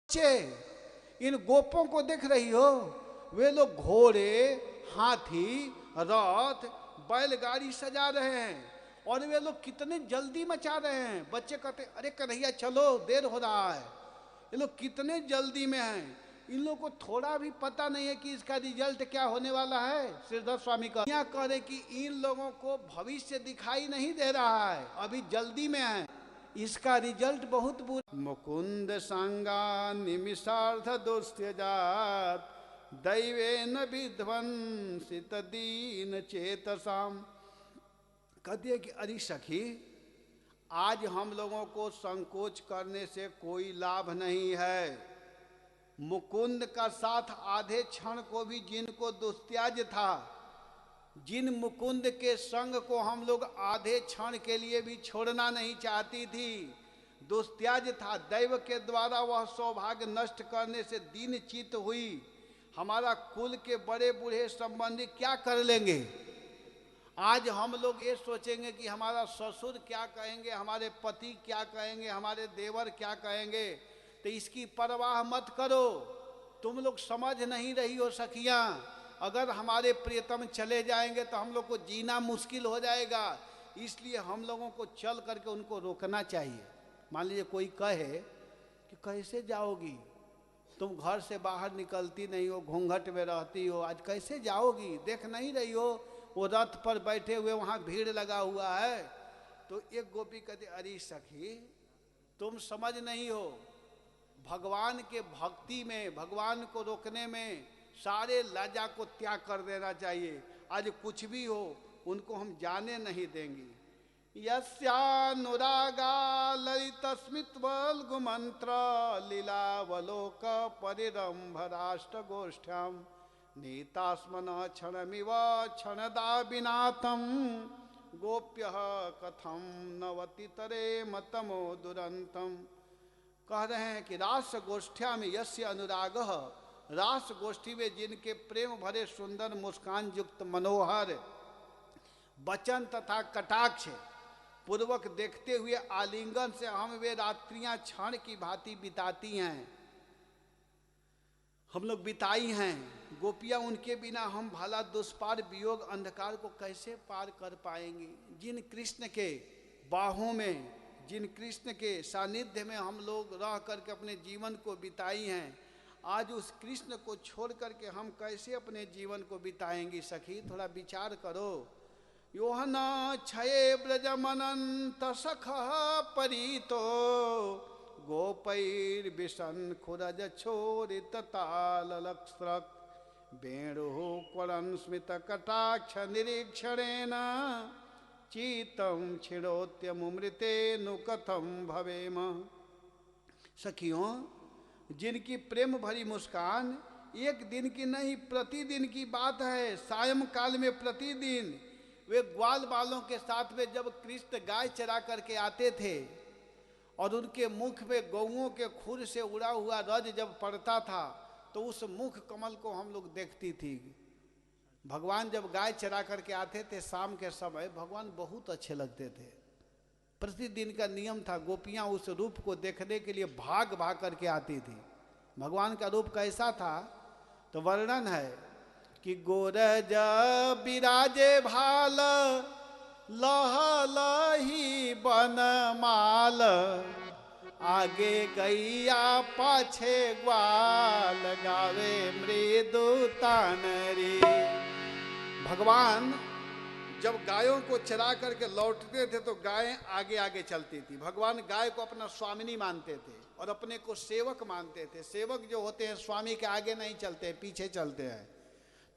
बच्चे इन गोपों को देख रही हो, वे लोग घोड़े, हाथी, रथ, बैलगाड़ी सजा रहे हैं और वे लोग कितने जल्दी मचा रहे हैं। बच्चे कहते अरे कन्हैया चलो देर हो रहा है। ये लोग कितने जल्दी में हैं। इन लोगों को थोड़ा भी पता नहीं है कि इसका रिजल्ट क्या होने वाला है। श्रीधर स्वामी का यहाँ कह रहे कि इन लोगों को भविष्य दिखाई नहीं दे रहा है, अभी जल्दी में है, इसका रिजल्ट बहुत बुरा। मुकुंद संगा निमिषार्थ दुस्त्यजात दैवेन विध्वंसित दीन चेतसाम। कहती है कि अरे सखी, आज हम लोगों को संकोच करने से कोई लाभ नहीं है। मुकुंद का साथ आधे क्षण को भी जिनको दुस्त्याज था, जिन मुकुंद के संग को हम लोग आधे क्षण के लिए भी छोड़ना नहीं चाहती थी, दुस्त्याज था, दैव के द्वारा वह सौभाग्य नष्ट करने से दीन चित हुई। हमारा कुल के बड़े बूढ़े संबंधी क्या कर लेंगे। आज हम लोग ये सोचेंगे कि हमारा ससुर क्या कहेंगे, हमारे पति क्या कहेंगे, हमारे देवर क्या कहेंगे। तो इसकी परवाह मत करो। तुम लोग समझ नहीं रही हो सखियां, अगर हमारे प्रियतम चले जाएंगे तो हम लोग को जीना मुश्किल हो जाएगा। इसलिए हम लोगों को चल करके उनको रोकना चाहिए। मान लीजिए कोई कहे कि कैसे जाओगी, तुम घर से बाहर निकलती नहीं हो, घूंघट में रहती हो, आज कैसे जाओगी, देख नहीं रही हो वो रथ पर बैठे हुए वहाँ भीड़ लगा हुआ है। तो एक गोपी कहती अरे सखी, तुम समझ नहीं हो, भगवान के भक्ति में, भगवान को रोकने में सारे लज्जा को त्याग कर देना चाहिए। आज कुछ भी हो उनको हम जाने नहीं देंगे। यस्यानुरागा ललित स्मितवल गुमंत्र लीलावलोक परिरंभ राष्ट्र गोष्ठ्याम नीतास्मन क्षणमिव क्षणदाबिनाथम गोप्य कथम नवति तरे मतमो दुरंतम। कह रहे हैं कि रास गोष्ठ्या में यस्य अनुराग, रास गोष्ठी में जिनके प्रेम भरे सुंदर मुस्कान युक्त मनोहर वचन तथा कटाक्ष पूर्वक देखते हुए आलिंगन से हम वे रात्रियां क्षण की भांति बिताती हैं, हम लोग बिताई हैं। गोपियां उनके बिना हम भला दुष्पार वियोग अंधकार को कैसे पार कर पाएंगे। जिन कृष्ण के बाहों में, जिन कृष्ण के सानिध्य में हम लोग रह करके अपने जीवन को बिताई हैं, आज उस कृष्ण को छोड़ करके हम कैसे अपने जीवन को बिताएंगे। सखी थोड़ा विचार करो। योहन क्षये ब्रजमनंत सख परितो गोपैर विशन खुरज छोरित ताललक्ष्रक वेणु क्वरन स्मित कटाक्ष निरीक्षणेन चीतम छिड़ोत्यमृते नु कथम भवेम। सखियों, जिनकी प्रेम भरी मुस्कान एक दिन की नहीं प्रतिदिन की बात है। सायं काल में प्रतिदिन वे ग्वाल बालों के साथ में जब कृष्ण गाय चरा करके आते थे और उनके मुख में गौओं के खुर से उड़ा हुआ रज जब पड़ता था तो उस मुख कमल को हम लोग देखती थी। भगवान जब गाय चरा करके आते थे शाम के समय, भगवान बहुत अच्छे लगते थे। प्रतिदिन का नियम था, गोपियां उस रूप को देखने के लिए भाग भाग करके आती थी। भगवान का रूप कैसा था तो वर्णन है कि गोरज बिराजे भाल लह लही बनमाल आगे गैया पाछे ग्वाल गावे मृदु तानरी। भगवान जब गायों को चरा करके लौटते थे तो गायें आगे आगे चलती थी। भगवान गाय को अपना स्वामिनी मानते थे और अपने को सेवक मानते थे। सेवक जो होते हैं स्वामी के आगे नहीं चलते, पीछे चलते हैं।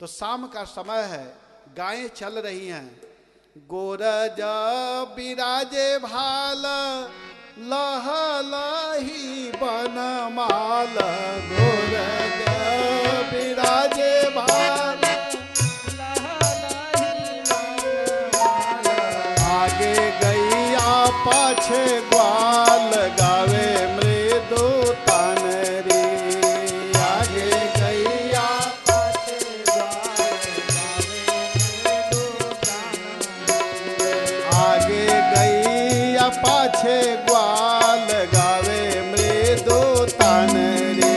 तो शाम का समय है, गायें चल रही हैं। गोरज बिराजे भाल लह लही बनमाल गोरज बिराजे भाल आगे गैया पाछे ग्वाल गावे मृदु तानरी। आगे गैया पाछे ग्वाल गावे मृदु तानरी। आगे गैया पाछे ग्वाल गावे मृदु तानरी।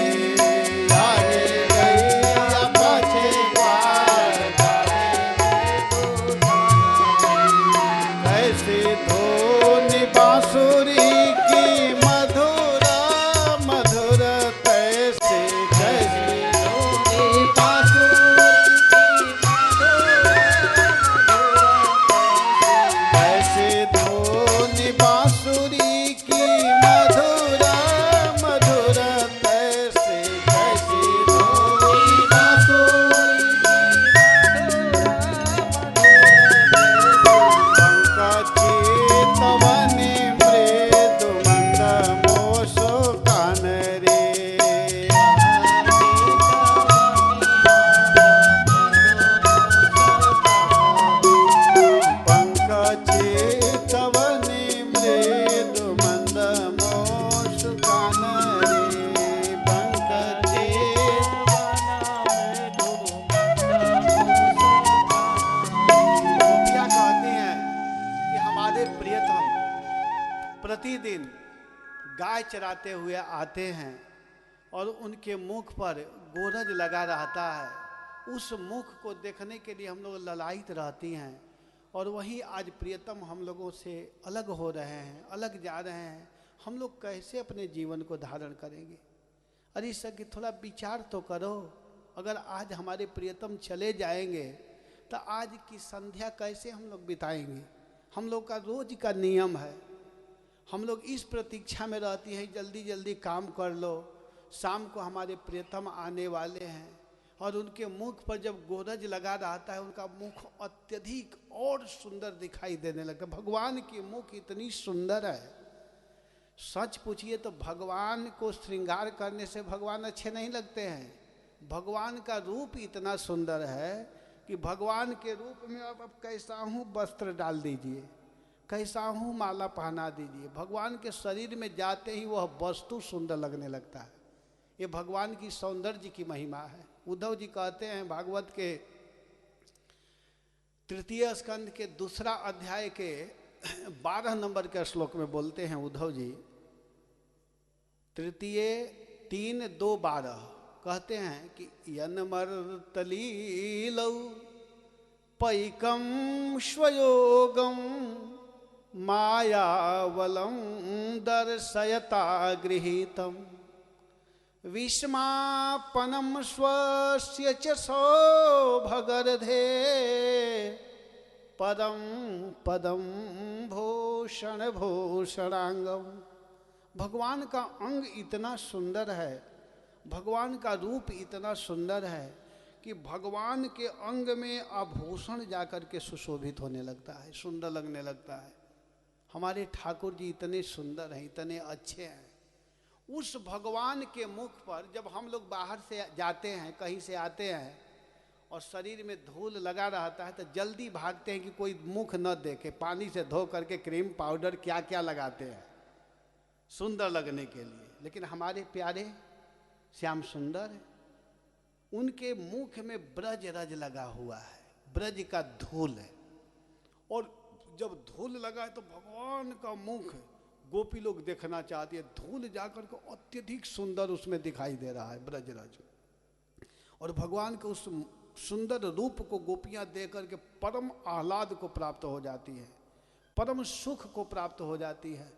चराते हुए आते हैं और उनके मुख पर गोरज लगा रहता है, उस मुख को देखने के लिए हम लोग ललायित रहती हैं। और वहीं आज प्रियतम हम लोगों से अलग हो रहे हैं, अलग जा रहे हैं। हम लोग कैसे अपने जीवन को धारण करेंगे? अरे सखी थोड़ा विचार तो करो। अगर आज हमारे प्रियतम चले जाएंगे तो आज की संध्या कैसे हम लोग बिताएंगे? हम लोग का रोज का नियम है, हम लोग इस प्रतीक्षा में रहती हैं जल्दी जल्दी काम कर लो, शाम को हमारे प्रियतम आने वाले हैं। और उनके मुख पर जब गोरज लगा रहता है, उनका मुख अत्यधिक और सुंदर दिखाई देने लगता है। भगवान की मुख इतनी सुंदर है, सच पूछिए तो भगवान को श्रृंगार करने से भगवान अच्छे नहीं लगते हैं। भगवान का रूप इतना सुंदर है कि भगवान के रूप में अब कैसा हूँ वस्त्र डाल दीजिए, कैसा हूँ माला पहना दीजिए, भगवान के शरीर में जाते ही वह वस्तु सुंदर लगने लगता है। ये भगवान की सौंदर्य की महिमा है। उद्धव जी कहते हैं भागवत के 3 स्कंद के 2 अध्याय के 12 नंबर के श्लोक में बोलते हैं उद्धव जी, 3:3-2:12 कहते हैं कि यन्मर्तलीलौ पैकं स्वयोगं मायावलं दर्शयता गृहीतम् विस्मापनं स्वस्य च सौभगर्धे पदं पदं भूषण भूषणांगम। भगवान का अंग इतना सुंदर है, भगवान का रूप इतना सुंदर है कि भगवान के अंग में आभूषण जाकर के सुशोभित होने लगता है, सुंदर लगने लगता है। हमारे ठाकुर जी इतने सुंदर हैं, इतने अच्छे हैं। उस भगवान के मुख पर जब हम लोग बाहर से जाते हैं, कहीं से आते हैं और शरीर में धूल लगा रहता है तो जल्दी भागते हैं कि कोई मुख न देखे, पानी से धो करके क्रीम पाउडर क्या क्या लगाते हैं सुंदर लगने के लिए। लेकिन हमारे प्यारे श्याम सुंदर, उनके मुख में ब्रज रज लगा हुआ है, ब्रज का धूल है। और जब धूल लगा है तो भगवान का मुख गोपी लोग देखना चाहती है, धूल जाकर के अत्यधिक सुंदर उसमें दिखाई दे रहा है ब्रजराज। और भगवान के उस सुंदर रूप को गोपियां देख करके परम आह्लाद को प्राप्त हो जाती है, परम सुख को प्राप्त हो जाती है।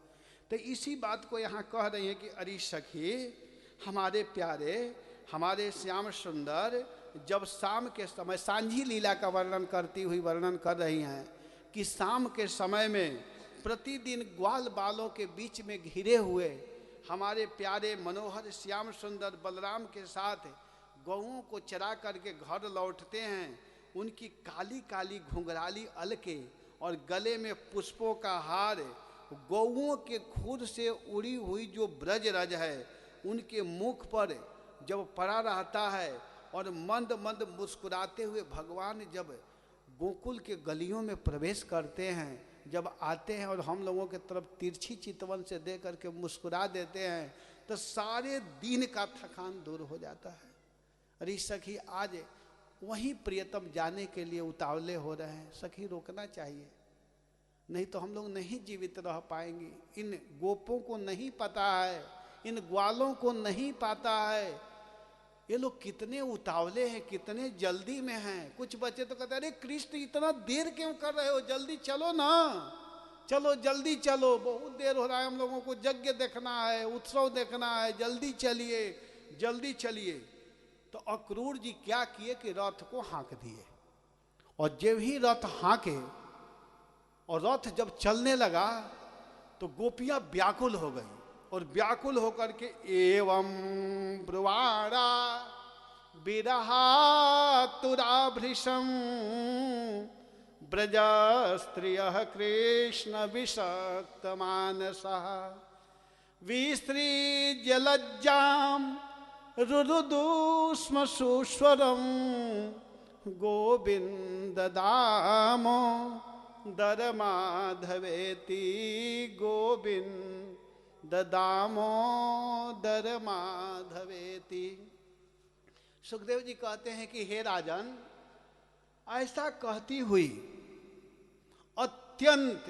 तो इसी बात को यहाँ कह रही है कि अरे सखी, हमारे प्यारे, हमारे श्याम सुंदर जब शाम के समय सांझी लीला का वर्णन करती हुई वर्णन कर रही हैं कि शाम के समय में प्रतिदिन ग्वाल बालों के बीच में घिरे हुए हमारे प्यारे मनोहर श्याम सुंदर बलराम के साथ गौओं को चरा करके घर लौटते हैं। उनकी काली काली घुंघराली अलके और गले में पुष्पों का हार, गौओं के खुर से उड़ी हुई जो ब्रज रज है उनके मुख पर जब पड़ा रहता है और मंद मंद मुस्कुराते हुए भगवान जब गोकुल के गलियों में प्रवेश करते हैं, जब आते हैं और हम लोगों के तरफ तिरछी चितवन से दे करके मुस्कुरा देते हैं तो सारे दिन का थकान दूर हो जाता है। अरे सखी, आज वहीं प्रियतम जाने के लिए उतावले हो रहे हैं। सखी, रोकना चाहिए, नहीं तो हम लोग नहीं जीवित रह पाएंगे। इन गोपों को नहीं पता है, इन ग्वालों को नहीं पता है ये लोग कितने उतावले हैं, कितने जल्दी में हैं। कुछ बच्चे तो कहते हैं अरे कृष्ण इतना देर क्यों कर रहे हो, जल्दी चलो ना, चलो जल्दी चलो, बहुत देर हो रहा है, हम लोगों को यज्ञ देखना है, उत्सव देखना है, जल्दी चलिए जल्दी चलिए। तो अक्रूर जी क्या किए कि रथ को हाँक दिए, और जब ही रथ हाँके और रथ जब चलने लगा तो गोपियां व्याकुल हो गई, और व्याकुल होकर के एवं ब्रुवाणा विरहातुराभृशं ब्रज स्त्रियः कृष्ण विषक्त मानसः विसृज्य लज्जां रुरुदु स्म सुस्वरं गोविंद दामोदर माधवेति गोविंद दामोदर माधवेति। सुखदेव जी कहते हैं कि हे राजन, ऐसा कहती हुई अत्यंत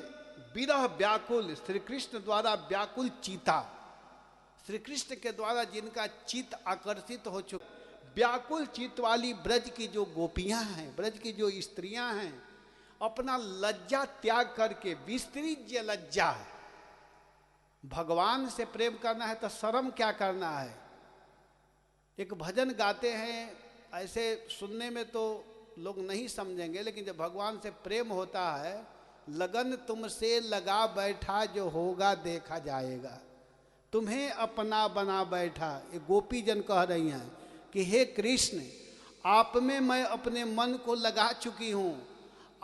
विरह व्याकुल श्री कृष्ण द्वारा व्याकुल चीता श्री कृष्ण के द्वारा जिनका चित्त आकर्षित हो चुका, व्याकुल चित्त वाली ब्रज की जो गोपियां हैं, ब्रज की जो स्त्रियां हैं, अपना लज्जा त्याग करके, विस्तृज्य लज्जा, भगवान से प्रेम करना है तो शर्म क्या करना है। एक भजन गाते हैं, ऐसे सुनने में तो लोग नहीं समझेंगे, लेकिन जब भगवान से प्रेम होता है, लगन तुमसे लगा बैठा, जो होगा देखा जाएगा, तुम्हें अपना बना बैठा। ये गोपी जन कह रही हैं कि हे कृष्ण, आप में मैं अपने मन को लगा चुकी हूँ,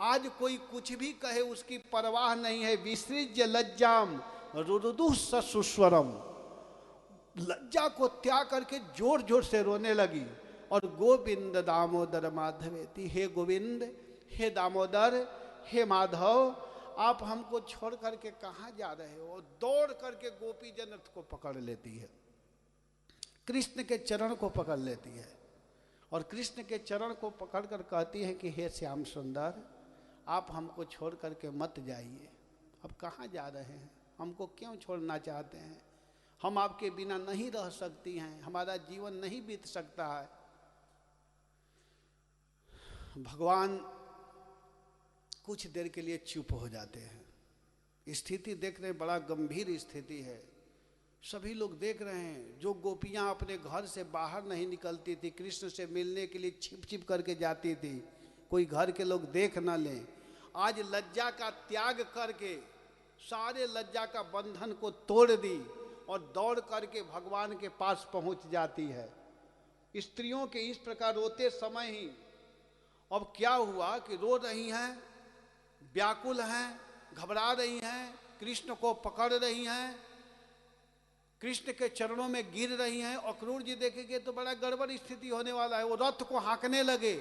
आज कोई कुछ भी कहे उसकी परवाह नहीं है। विसृज्य लज्जाम रुरुदु ससुस्वरम, लज्जा को त्याग करके जोर जोर से रोने लगी और गोविंद दामोदर माधवेति, हे गोविंद, हे दामोदर, हे माधव, आप हमको छोड़ करके कहाँ जा रहे हो। दौड़ करके गोपी जनत को पकड़ लेती है, कृष्ण के चरण को पकड़ लेती है और कृष्ण के चरण को पकड़ कर कहती है कि हे श्याम सुंदर, आप हमको छोड़ करके मत जाइए। अब कहाँ जा रहे हैं, हमको क्यों छोड़ना चाहते हैं, हम आपके बिना नहीं रह सकती हैं, हमारा जीवन नहीं बीत सकता है। भगवान कुछ देर के लिए चुप हो जाते हैं। स्थिति देख रहे, बड़ा गंभीर स्थिति है, सभी लोग देख रहे हैं। जो गोपियां अपने घर से बाहर नहीं निकलती थी, कृष्ण से मिलने के लिए छिप छिप करके जाती थी, कोई घर के लोग देख न लें, आज लज्जा का त्याग करके सारे लज्जा का बंधन को तोड़ दी और दौड़ करके भगवान के पास पहुंच जाती है। स्त्रियों के इस प्रकार रोते समय ही अब क्या हुआ कि रो रही हैं, व्याकुल हैं, घबरा रही हैं, कृष्ण को पकड़ रही हैं, कृष्ण के चरणों में गिर रही हैं। अक्रूर जी देखेंगे तो बड़ा गड़बड़ स्थिति होने वाला है। वो रथ को हाँकने लगे,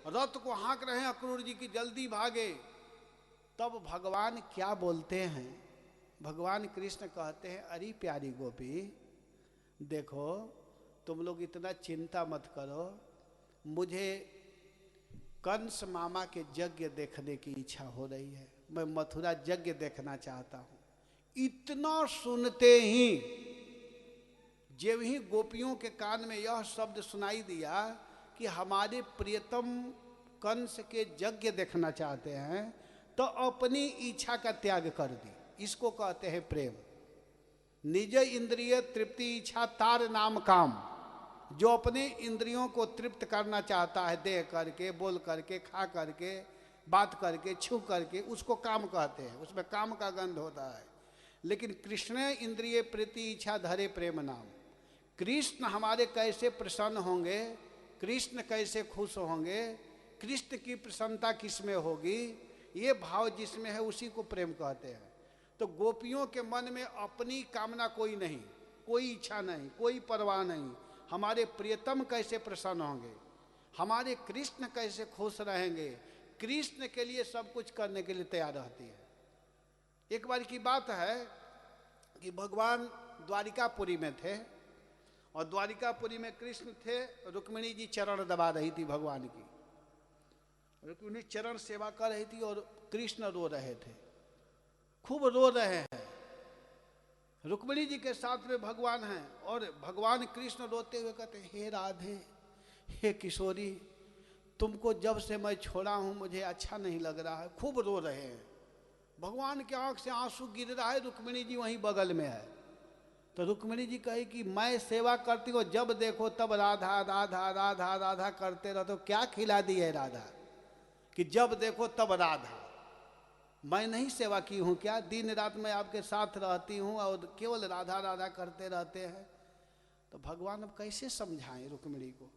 रथ को हाँक रहे हैं अक्रूर जी की, जल्दी भागे। तब भगवान क्या बोलते हैं, भगवान कृष्ण कहते हैं, अरे प्यारी गोपी, देखो तुम लोग इतना चिंता मत करो, मुझे कंस मामा के यज्ञ देखने की इच्छा हो रही है, मैं मथुरा यज्ञ देखना चाहता हूँ। इतना सुनते ही, जब ही गोपियों के कान में यह शब्द सुनाई दिया कि हमारे प्रियतम कंस के यज्ञ देखना चाहते हैं, तो अपनी इच्छा का त्याग कर दी। इसको कहते हैं प्रेम। निज इंद्रिय तृप्ति इच्छा तार नाम काम। जो अपने इंद्रियों को तृप्त करना चाहता है, देख करके, बोल करके, खा करके, बात करके, छू करके, उसको काम कहते हैं, उसमें काम का गंध होता है। लेकिन कृष्ण इंद्रिय प्रीति इच्छा धरे प्रेम नाम। कृष्ण हमारे कैसे प्रसन्न होंगे, कृष्ण कैसे खुश होंगे, कृष्ण की प्रसन्नता किसमें होगी, ये भाव जिसमें है उसी को प्रेम कहते हैं। तो गोपियों के मन में अपनी कामना कोई नहीं, कोई इच्छा नहीं, कोई परवाह नहीं, हमारे प्रियतम कैसे प्रसन्न होंगे, हमारे कृष्ण कैसे खुश रहेंगे, कृष्ण के लिए सब कुछ करने के लिए तैयार रहती है। एक बार की बात है कि भगवान द्वारिकापुरी में थे और द्वारिकापुरी में कृष्ण थे, रुक्मिणी जी चरण दबा रही थी भगवान की, रुक्मिणी चरण सेवा कर रही थी और कृष्ण रो रहे थे, खूब रो रहे हैं। रुक्मिणी जी के साथ में भगवान हैं और भगवान कृष्ण रोते हुए कहते हैं, हे राधे, हे किशोरी, तुमको जब से मैं छोड़ा हूं मुझे अच्छा नहीं लग रहा है। खूब रो रहे हैं, भगवान के आंख से आंसू गिर रहा है, रुक्मिणी जी वहीं बगल में है। तो रुक्मिणी जी कहे कि मैं सेवा करती हूँ, जब देखो तब राधा राधा राधा राधा करते रहो, तो क्या खिला दी है राधा कि जब देखो तब राधा। मैं नहीं सेवा की हूँ क्या, दिन रात मैं आपके साथ रहती हूँ और केवल राधा राधा करते रहते हैं। तो भगवान अब कैसे समझाएं रुक्मिणी को।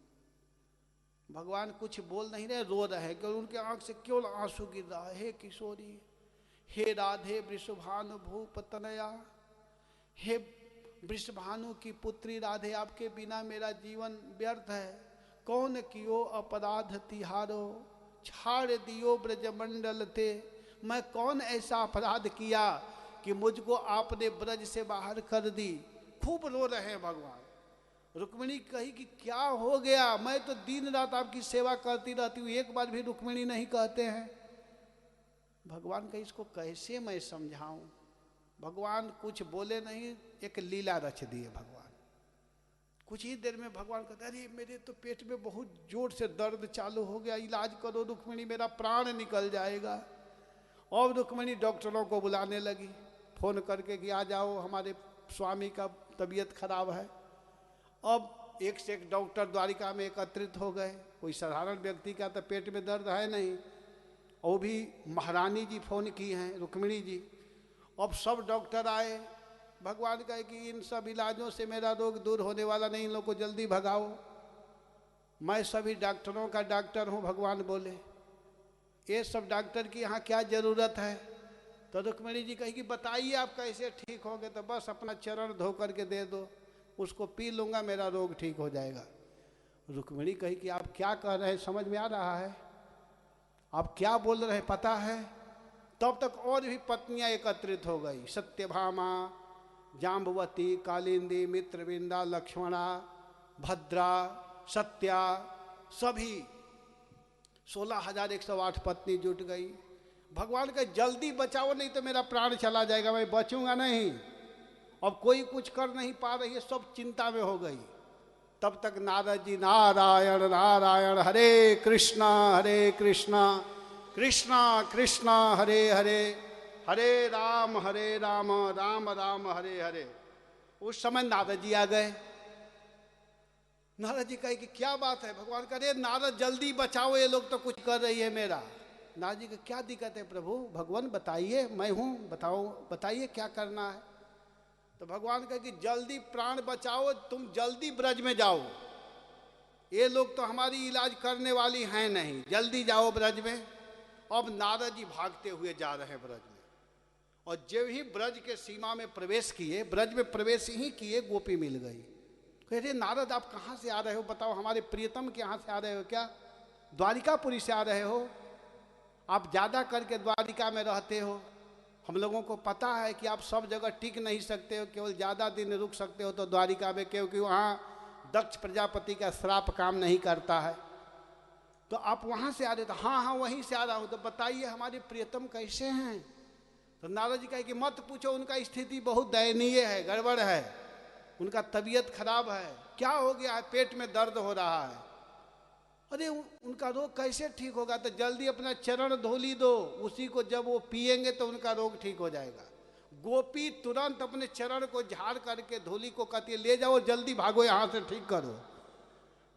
भगवान कुछ बोल नहीं रहे, रो रहे हैं, क्योंकि उनके आंख से केवल आंसू गिर रहा है। हे किशोरी, हे राधे वृषभानु भूपतनया, हे वृषभानु की पुत्री राधे, आपके बिना मेरा जीवन व्यर्थ है। कौन कियो अपराध तिहारो, छाड़ दियो ब्रजमंडल थे। मैं कौन ऐसा अपराध किया कि मुझको आपने ब्रज से बाहर कर दी। खूब रो रहे हैं भगवान। रुक्मिणी कही कि क्या हो गया, मैं तो दिन रात आपकी सेवा करती रहती हूँ, एक बार भी रुक्मिणी नहीं कहते हैं। भगवान का इसको कैसे मैं समझाऊं। भगवान कुछ बोले नहीं, एक लीला रच दिए भगवान। कुछ ही देर में भगवान कहते अरे मेरे तो पेट में बहुत जोर से दर्द चालू हो गया, इलाज करो रुक्मिणी, मेरा प्राण निकल जाएगा। और रुक्मिणी डॉक्टरों को बुलाने लगी फोन करके कि आ जाओ, हमारे स्वामी का तबीयत खराब है। अब एक से एक डॉक्टर द्वारिका में एकत्रित हो गए। कोई साधारण व्यक्ति का तो पेट में दर्द है नहीं, वो भी महारानी जी फोन की हैं, रुक्मिणी जी। अब सब डॉक्टर आए। भगवान कहे कि इन सब इलाजों से मेरा रोग दूर होने वाला नहीं, इन लोग को जल्दी भगाओ। मैं सभी डॉक्टरों का डॉक्टर हूँ, भगवान बोले। ये सब डॉक्टर की यहाँ क्या जरूरत है? तो रुक्मिणी जी कही कि बताइए आप कैसे ठीक होगे? तो बस अपना चरण धो करके दे दो, उसको पी लूँगा, मेरा रोग ठीक हो जाएगा। रुक्मिणी कही कि आप क्या कह रहे हैं, समझ में आ रहा है? आप क्या बोल रहे हैं पता है? तब तक और भी पत्नियां एकत्रित हो गई। सत्यभामा, जाम्बवती, कालिंदी, मित्रविंदा, लक्ष्मणा, भद्रा, सत्या, सभी 16,108 पत्नी जुट गई। भगवान का जल्दी बचाओ, नहीं तो मेरा प्राण चला जाएगा, मैं बचूंगा नहीं। अब कोई कुछ कर नहीं पा रही है, सब चिंता में हो गई। तब तक नारद जी नारायण नारायण हरे कृष्णा कृष्णा कृष्णा हरे हरे, हरे राम राम राम हरे हरे। उस समय नारद जी आ गए। नारद जी कहे कि क्या बात है? भगवान कह रहे नारद जल्दी बचाओ, ये लोग तो कुछ कर रही है मेरा। नारद जी को क्या दिक्कत है प्रभु? भगवान बताइए, मैं हूँ, बताओ बताइए क्या करना है। तो भगवान कहे कि जल्दी प्राण बचाओ, तुम जल्दी ब्रज में जाओ, ये लोग तो हमारी इलाज करने वाली हैं नहीं, जल्दी जाओ ब्रज में। अब नारद जी भागते हुए जा रहे हैं ब्रज में, और जब ही ब्रज के सीमा में प्रवेश किए, ब्रज में प्रवेश ही किए, गोपी मिल गई। कह रहे नारद आप कहाँ से आ रहे हो? बताओ, हमारे प्रियतम के यहाँ से आ रहे हो क्या? द्वारिकापुरी से आ रहे हो? आप ज़्यादा करके द्वारिका में रहते हो, हम लोगों को पता है कि आप सब जगह टिक नहीं सकते हो, केवल ज़्यादा दिन रुक सकते हो तो द्वारिका में, क्योंकि वहाँ दक्ष प्रजापति का श्राप काम नहीं करता है। तो आप वहाँ से आ रहे? तो हाँ हाँ वहीं से आ रहा हूँ। तो बताइए हमारे प्रियतम कैसे हैं? तो नारद जी कहे कि मत पूछो, उनका स्थिति बहुत दयनीय है, गड़बड़ है, उनका तबीयत खराब है। क्या हो गया है? पेट में दर्द हो रहा है। अरे उनका रोग कैसे ठीक होगा? तो जल्दी अपना चरण धोली दो, उसी को जब वो पिएंगे तो उनका रोग ठीक हो जाएगा। गोपी तुरंत अपने चरण को झाड़ करके धूली को कहती है ले जाओ, जल्दी भागो यहाँ से, ठीक करो।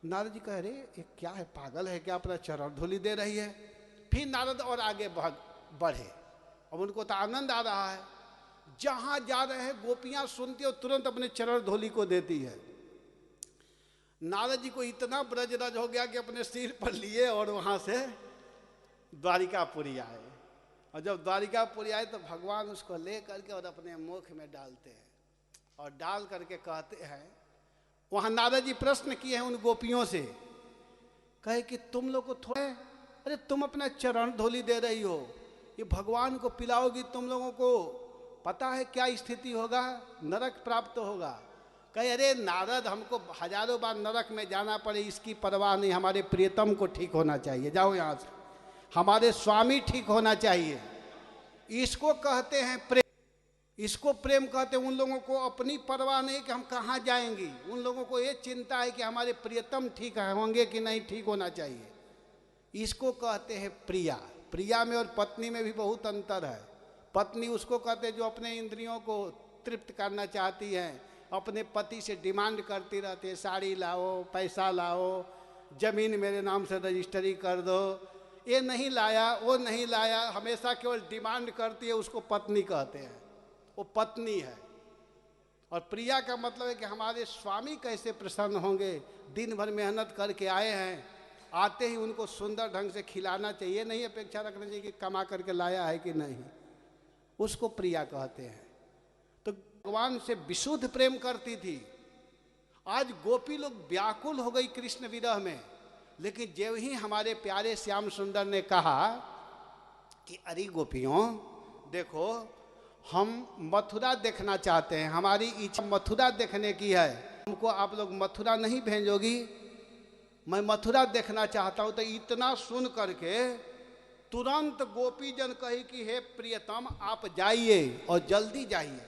नारद जी कह रहे ये क्या है, पागल है क्या, अपना चरण धूली दे रही है। फिर नारद और आगे बढ़े। अब उनको तो आनंद आ रहा है, जहाँ जा रहे हैं गोपियाँ सुनती और तुरंत अपने चरण धूली को देती है। नारद जी को इतना ब्रजरज हो गया कि अपने सिर पर लिए और वहाँ से द्वारिकापुरी आए। और जब द्वारिकापुरी आए तो भगवान उसको ले करके और अपने मुख में डालते हैं, और डाल करके कहते हैं, वहाँ नारद जी प्रश्न किए हैं उन गोपियों से, कहे कि तुम लोग को थोड़ा, अरे तुम अपना चरण धूली दे रही हो, ये भगवान को पिलाओगी, तुम लोगों को पता है क्या स्थिति होगा? नरक प्राप्त होगा। कहे अरे नारद, हमको हजारों बार नरक में जाना पड़े इसकी परवाह नहीं, हमारे प्रियतम को ठीक होना चाहिए, जाओ यहाँ से, हमारे स्वामी ठीक होना चाहिए। इसको कहते हैं प्रेम, इसको प्रेम कहते हैं। उन लोगों को अपनी परवाह नहीं कि हम कहाँ जाएंगी, उन लोगों को ये चिंता है कि हमारे प्रियतम ठीक होंगे कि नहीं, ठीक होना चाहिए। इसको कहते हैं प्रिया। प्रिया में और पत्नी में भी बहुत अंतर है। पत्नी उसको कहते हैं जो अपने इंद्रियों को तृप्त करना चाहती है, अपने पति से डिमांड करती रहती है, साड़ी लाओ, पैसा लाओ, जमीन मेरे नाम से रजिस्ट्री कर दो, ये नहीं लाया, वो नहीं लाया, हमेशा केवल डिमांड करती है, उसको पत्नी कहते हैं, वो पत्नी है। और प्रिया का मतलब है कि हमारे स्वामी कैसे प्रसन्न होंगे, दिन भर मेहनत करके आए हैं, आते ही उनको सुंदर ढंग से खिलाना चाहिए, नहीं अपेक्षा रखना चाहिए कि कमा करके लाया है कि नहीं, उसको प्रिया कहते हैं। तो भगवान से विशुद्ध प्रेम करती थी। आज गोपी लोग व्याकुल हो गई कृष्ण विरह में, लेकिन जब ही हमारे प्यारे श्याम सुंदर ने कहा कि अरे गोपियों देखो, हम मथुरा देखना चाहते हैं, हमारी इच्छा मथुरा देखने की है, हमको आप लोग मथुरा नहीं भेजोगी? मैं मथुरा देखना चाहता हूँ। तो इतना सुन करके तुरंत गोपी जन कही कि हे प्रियतम आप जाइए और जल्दी जाइए,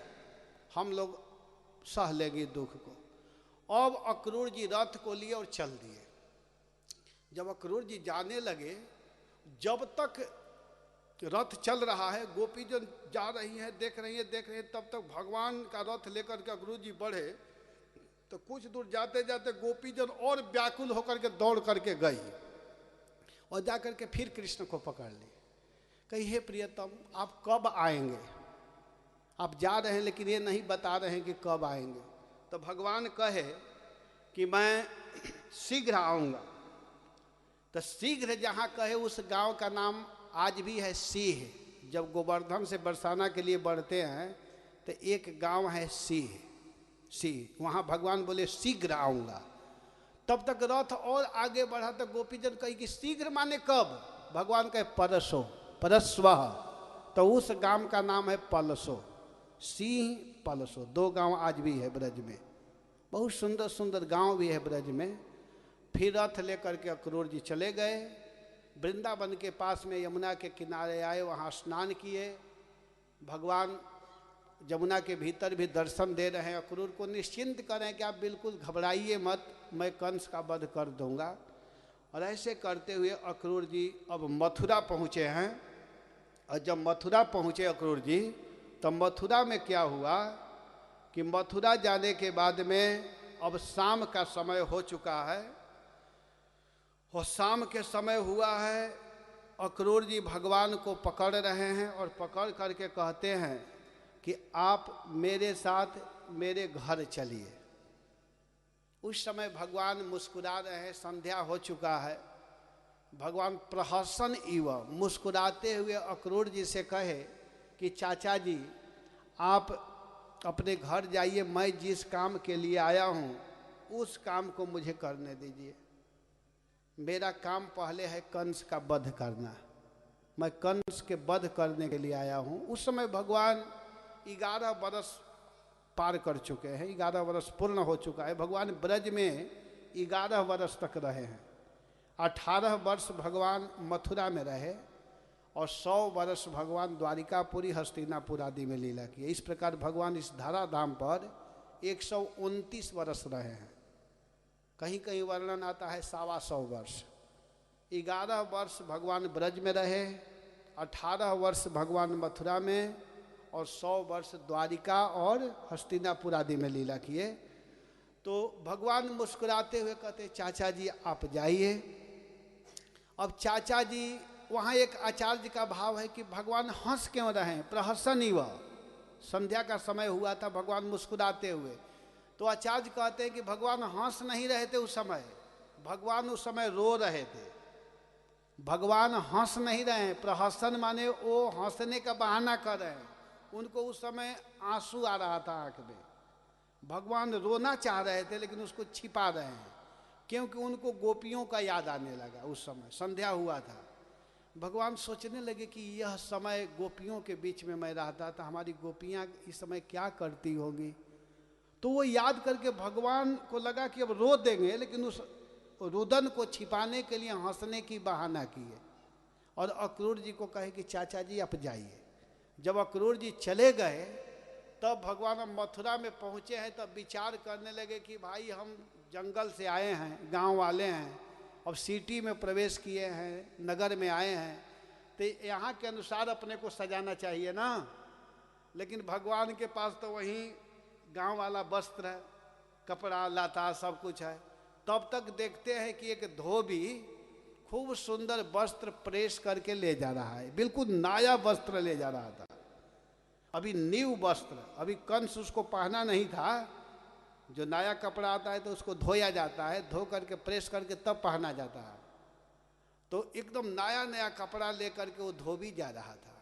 हम लोग सह लेंगे दुख को। अब अक्रूर जी रथ को लिए और चल दिए। जब अक्रूर जी जाने लगे, जब तक रथ चल रहा है, गोपीजन जा रही हैं, देख रही हैं, तब तक भगवान का रथ लेकर के अक्रूर जी बढ़े। तो कुछ दूर जाते जाते गोपीजन और व्याकुल होकर के दौड़ करके गई और जाकर के फिर कृष्ण को पकड़ ली। कही, हे प्रियतम, आप कब आएंगे? आप जा रहे हैं लेकिन ये नहीं बता रहे हैं कि कब आएंगे। तो भगवान कहे कि मैं शीघ्र आऊँगा। तो शीघ्र जहाँ कहे उस गांव का नाम आज भी है सीह। जब गोवर्धन से बरसाना के लिए बढ़ते हैं तो एक गांव है सीह, वहाँ भगवान बोले शीघ्र आऊँगा। तब तक रथ और आगे बढ़ा तो गोपीजन कही कि शीघ्र माने कब? भगवान कहे परसों, परस्वः। तो उस गांव का नाम है पलसो, सिंह पलसो। 2 गांव आज भी है ब्रज में, बहुत सुंदर सुंदर गांव भी है ब्रज में। फिर रथ लेकर के अक्रूर जी चले गए। वृंदावन के पास में यमुना के किनारे आए, वहाँ स्नान किए। भगवान यमुना के भीतर भी दर्शन दे रहे हैं। अक्रूर को निश्चिंत करें कि आप बिल्कुल घबराइए मत, मैं कंस का वध कर दूंगा। और ऐसे करते हुए अक्रूर जी अब मथुरा पहुँचे हैं। और जब मथुरा पहुँचे अक्रूर जी, तो मथुरा में क्या हुआ कि मथुरा जाने के बाद में अब शाम का समय हो चुका है। और शाम के समय हुआ है, अक्रूर जी भगवान को पकड़ रहे हैं और पकड़ करके कहते हैं कि आप मेरे साथ मेरे घर चलिए। उस समय भगवान मुस्कुरा रहे हैं, संध्या हो चुका है। भगवान प्रहसन इव मुस्कुराते हुए अक्रूर जी से कहे कि चाचा जी, आप अपने घर जाइए, मैं जिस काम के लिए आया हूँ उस काम को मुझे करने दीजिए। मेरा काम पहले है कंस का वध करना, मैं कंस के वध करने के लिए आया हूँ। उस समय भगवान 11 वर्ष पार कर चुके हैं, 11 वर्ष पूर्ण हो चुका है। भगवान ब्रज में 11 वर्ष तक रहे हैं। 18 वर्ष भगवान मथुरा में रहे और 100 वर्ष भगवान द्वारिकापुरी हस्तिनापुर आदि में लीला किए। इस प्रकार भगवान इस धराधाम पर 129 वर्ष रहे हैं। कहीं कहीं वर्णन आता है 125 वर्ष। 11 वर्ष भगवान ब्रज में रहे, 18 वर्ष भगवान मथुरा में और 100 वर्ष द्वारिका और हस्तिनापुर आदि में लीला किए। तो भगवान मुस्कुराते हुए कहते, चाचा जी आप जाइए। अब चाचा जी, वहाँ एक आचार्य का भाव है कि भगवान हंस क्यों रहे हैं, प्रहसन ही वह। संध्या का समय हुआ था, भगवान मुस्कुराते हुए। तो आचार्य कहते हैं कि भगवान हंस नहीं रहे थे उस समय, भगवान उस समय रो रहे थे। भगवान हंस नहीं रहे हैं, प्रहसन माने वो हंसने का बहाना कर रहे हैं। उनको उस समय आंसू आ रहा था आंख में। भगवान रोना चाह रहे थे लेकिन उसको छिपा रहे हैं, क्योंकि उनको गोपियों का याद आने लगा। उस समय संध्या हुआ था, भगवान सोचने लगे कि यह समय गोपियों के बीच में मैं रहता था, हमारी गोपियाँ इस समय क्या करती होगी। तो वो याद करके भगवान को लगा कि अब रो देंगे, लेकिन उस रुदन को छिपाने के लिए हंसने की बहाना किए और अक्रूर जी को कहे कि चाचा जी आप जाइए। जब अक्रूर जी चले गए तब भगवान मथुरा में पहुँचे हैं, तब विचार करने लगे कि भाई हम जंगल से आए हैं, गांव वाले हैं, अब सिटी में प्रवेश किए हैं, नगर में आए हैं, तो यहाँ के अनुसार अपने को सजाना चाहिए ना। लेकिन भगवान के पास तो वहीं गांव वाला वस्त्र है, कपड़ा लाता सब कुछ है। तब तक देखते हैं कि एक धोबी खूब सुंदर वस्त्र प्रेस करके ले जा रहा है, बिल्कुल नया वस्त्र ले जा रहा था, अभी न्यू वस्त्र। अभी कंस उसको पहना नहीं था। जो नया कपड़ा आता है तो उसको धोया जाता है, धो करके प्रेस करके तब पहना जाता है। तो एकदम नया नया कपड़ा लेकर के वो धोबी जा रहा था।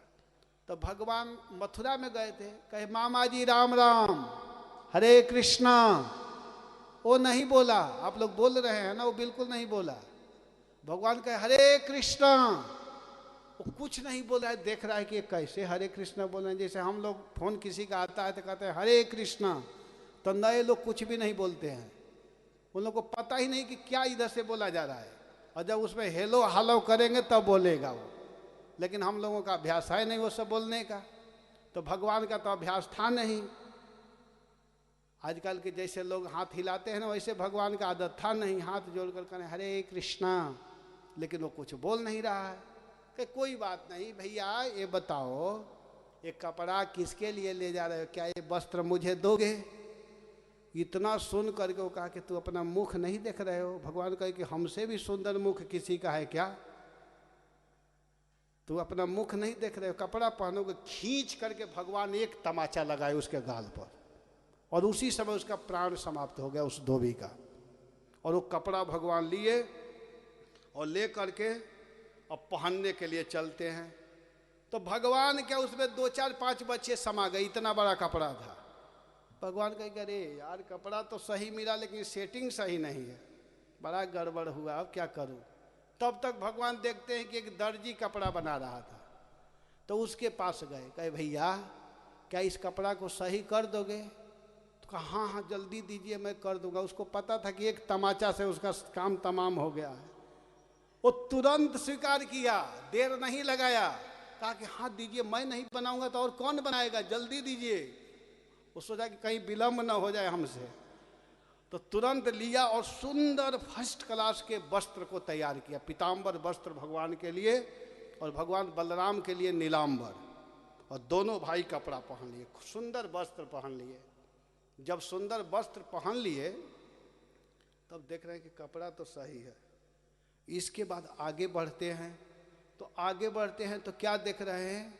तो भगवान मथुरा में गए थे, कहे मामा जी राम राम, हरे कृष्णा। वो नहीं बोला, आप लोग बोल रहे हैं ना, वो बिल्कुल नहीं बोला। भगवान कहे हरे कृष्णा, वो कुछ नहीं बोला है। देख रहा है कि कैसे हरे कृष्णा बोल रहे हैं। जैसे हम लोग फोन किसी का आता है तो कहते हैं हरे कृष्णा, तो नए लोग कुछ भी नहीं बोलते हैं, उन लोग को पता ही नहीं कि क्या इधर से बोला जा रहा है। और जब उसमें हेलो हालो करेंगे तब बोलेगा वो, लेकिन हम लोगों का अभ्यास है नहीं वो सब बोलने का, तो भगवान का तो अभ्यास था नहीं। आजकल के जैसे लोग हाथ हिलाते हैं ना, वैसे भगवान का आदत था नहीं, हाथ जोड़कर करें हरे कृष्णा, लेकिन वो कुछ बोल नहीं रहा है। कि कोई बात नहीं भैया, ये बताओ ये कपड़ा किसके लिए ले जा रहे हो, क्या ये वस्त्र मुझे दोगे? इतना सुन करके वो कहा कि तू अपना मुख नहीं देख रहे हो? भगवान कहे कि हमसे भी सुंदर मुख किसी का है क्या? तू अपना मुख नहीं देख रहे हो, कपड़ा पहनोगे। खींच करके भगवान एक तमाचा लगाए उसके गाल पर, और उसी समय उसका प्राण समाप्त हो गया उस धोबी का। और वो कपड़ा भगवान लिए और ले करके अब पहनने के लिए चलते हैं। तो भगवान क्या उसमें 2 4 5 बच्चे समा गए, इतना बड़ा कपड़ा था। भगवान कहे अरे यार कपड़ा तो सही मिला, लेकिन सेटिंग सही नहीं है, बड़ा गड़बड़ हुआ, अब क्या करूं? तब तक भगवान देखते हैं कि एक दर्जी कपड़ा बना रहा था, तो उसके पास गए, कहे भैया क्या इस कपड़ा को सही कर दोगे? तो कहा हाँ हाँ जल्दी दीजिए मैं कर दूंगा। उसको पता था कि एक तमाचा से उसका काम तमाम हो गया है। वो तुरंत स्वीकार किया, देर नहीं लगाया, कहा कि हाँ दीजिए, मैं नहीं बनाऊंगा तो और कौन बनाएगा, जल्दी दीजिए। वो सोचा कि कहीं विलम्ब ना हो जाए हमसे, तो तुरंत लिया और सुंदर फर्स्ट क्लास के वस्त्र को तैयार किया। पीताम्बर वस्त्र भगवान के लिए और भगवान बलराम के लिए नीलांबर, और दोनों भाई कपड़ा पहन लिए, सुंदर वस्त्र पहन लिए। जब सुंदर वस्त्र पहन लिए तब देख रहे हैं कि कपड़ा तो सही है। इसके बाद आगे बढ़ते हैं, तो आगे बढ़ते हैं तो क्या देख रहे हैं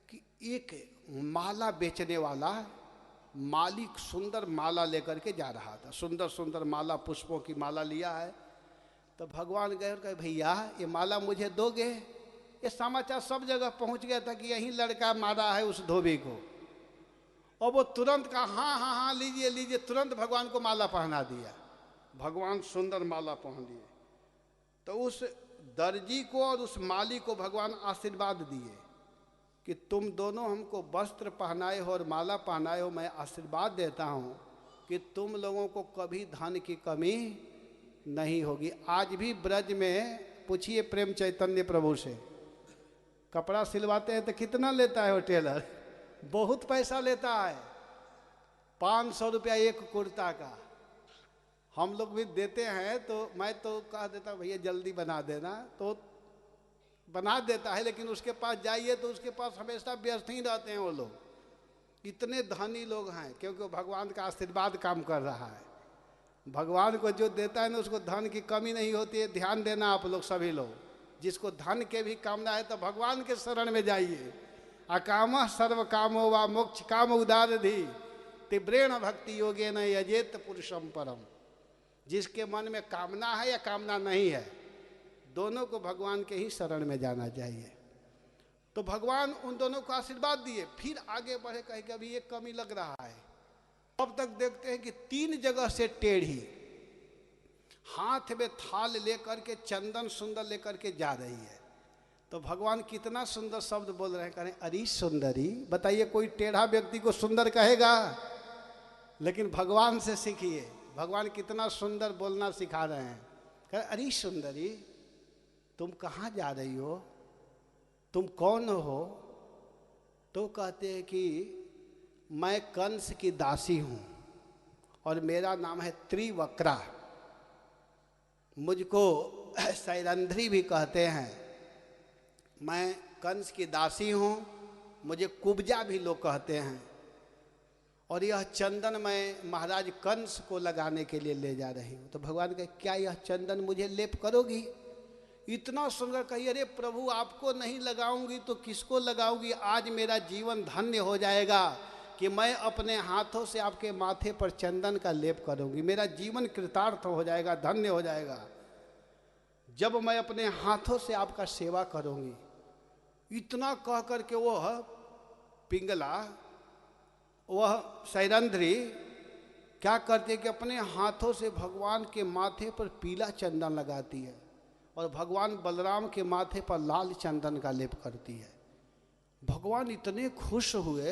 कि एक माला बेचने वाला मालिक सुंदर माला लेकर के जा रहा था। सुंदर सुंदर माला, पुष्पों की माला लिया है। तो भगवान गए और कहे भैया ये माला मुझे दोगे? ये समाचार सब जगह पहुंच गया था कि यही लड़का मारा है उस धोबी को। और वो तुरंत कहा हाँ हाँ हाँ लीजिए लीजिए, तुरंत भगवान को माला पहना दिया। भगवान सुंदर माला पहन लिए। तो उस दर्जी को और उस माली को भगवान आशीर्वाद दिए कि तुम दोनों हमको वस्त्र पहनाए हो और माला पहनाए हो, मैं आशीर्वाद देता हूँ कि तुम लोगों को कभी धन की कमी नहीं होगी। आज भी ब्रज में पूछिए प्रेम चैतन्य प्रभु से, कपड़ा सिलवाते हैं तो कितना लेता है वो टेलर? बहुत पैसा लेता है, 500 रुपया एक कुर्ता का। हम लोग भी देते हैं, तो मैं तो कह देता भैया जल्दी बना देना, तो बना देता है। लेकिन उसके पास जाइए तो उसके पास हमेशा व्यस्त ही रहते हैं वो लोग। इतने धनी लोग हैं, क्योंकि भगवान का आशीर्वाद काम कर रहा है। भगवान को जो देता है ना उसको धन की कमी नहीं होती है। ध्यान देना आप लोग सभी लोग, जिसको धन के भी कामना है तो भगवान के शरण में जाइए। अकाम सर्व कामो वा मोक्ष काम उदारधि तीव्रेण भक्ति योगे न यजेत पुरुषम परम। जिसके मन में कामना है या कामना नहीं है, दोनों को भगवान के ही शरण में जाना चाहिए। तो भगवान उन दोनों को आशीर्वाद दिए। फिर आगे बढ़े, कहे कि अभी एक कमी लग रहा है। तब तक देखते हैं कि 3 जगह से टेढ़ी हाथ में थाल लेकर के चंदन सुंदर लेकर के जा रही है। तो भगवान कितना सुंदर शब्द बोल रहे हैं, कह रहे हैं अरे सुंदरी। बताइए कोई टेढ़ा व्यक्ति को सुंदर कहेगा? लेकिन भगवान से सीखिए, भगवान कितना सुंदर बोलना सिखा रहे हैं। कह रहे अरे सुंदरी तुम कहाँ जा रही हो, तुम कौन हो? तो कहते हैं कि मैं कंस की दासी हूँ और मेरा नाम है त्रिवक्रा। मुझको सैरंध्री भी कहते हैं। मैं कंस की दासी हूँ, मुझे कुब्जा भी लोग कहते हैं। और यह चंदन मैं महाराज कंस को लगाने के लिए ले जा रही हूँ। तो भगवान कहे क्या यह चंदन मुझे लेप करोगी? इतना सुंदर कही, अरे प्रभु आपको नहीं लगाऊंगी तो किसको लगाऊंगी? आज मेरा जीवन धन्य हो जाएगा कि मैं अपने हाथों से आपके माथे पर चंदन का लेप करूंगी। मेरा जीवन कृतार्थ हो जाएगा, धन्य हो जाएगा जब मैं अपने हाथों से आपका सेवा करूंगी। इतना कह करके वह पिंगला, वह सैरंध्री क्या करते कि अपने हाथों से भगवान के माथे पर पीला चंदन लगाती है और भगवान बलराम के माथे पर लाल चंदन का लेप करती है। भगवान इतने खुश हुए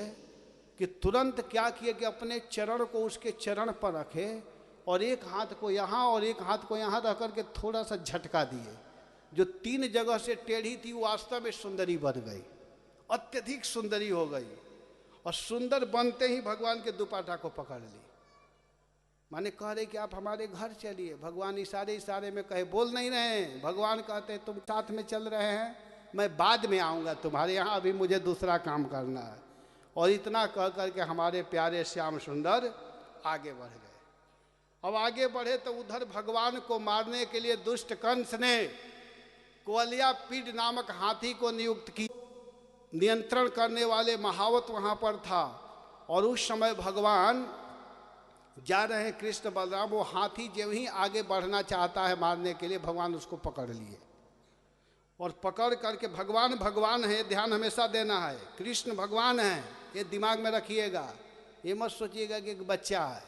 कि तुरंत क्या किए कि अपने चरण को उसके चरण पर रखे और एक हाथ को यहाँ और एक हाथ को यहाँ रख करके थोड़ा सा झटका दिए। जो 3 जगह से टेढ़ी थी वो वास्तव में सुंदरी बन गई, अत्यधिक सुंदरी हो गई। और सुंदर बनते ही भगवान के दुपट्टा को पकड़ ली माने कह रहे कि आप हमारे घर चलिए। भगवान इशारे इशारे में कहे, बोल नहीं रहे हैं। भगवान कहते तुम साथ में चल रहे हैं, मैं बाद में आऊँगा तुम्हारे यहाँ, अभी मुझे दूसरा काम करना है। और इतना कह करके हमारे प्यारे श्याम सुंदर आगे बढ़ गए। अब आगे बढ़े तो उधर भगवान को मारने के लिए दुष्ट कंस ने कुवलिया पीड नामक हाथी को नियुक्त की। नियंत्रण करने वाले महावत वहाँ पर था। और उस समय भगवान जा रहे हैं कृष्ण बलराम, वो हाथी जब ही आगे बढ़ना चाहता है मारने के लिए, भगवान उसको पकड़ लिए। और पकड़ करके, भगवान भगवान है, ध्यान हमेशा देना है, कृष्ण भगवान है, ये दिमाग में रखिएगा। ये मत सोचिएगा कि एक बच्चा है।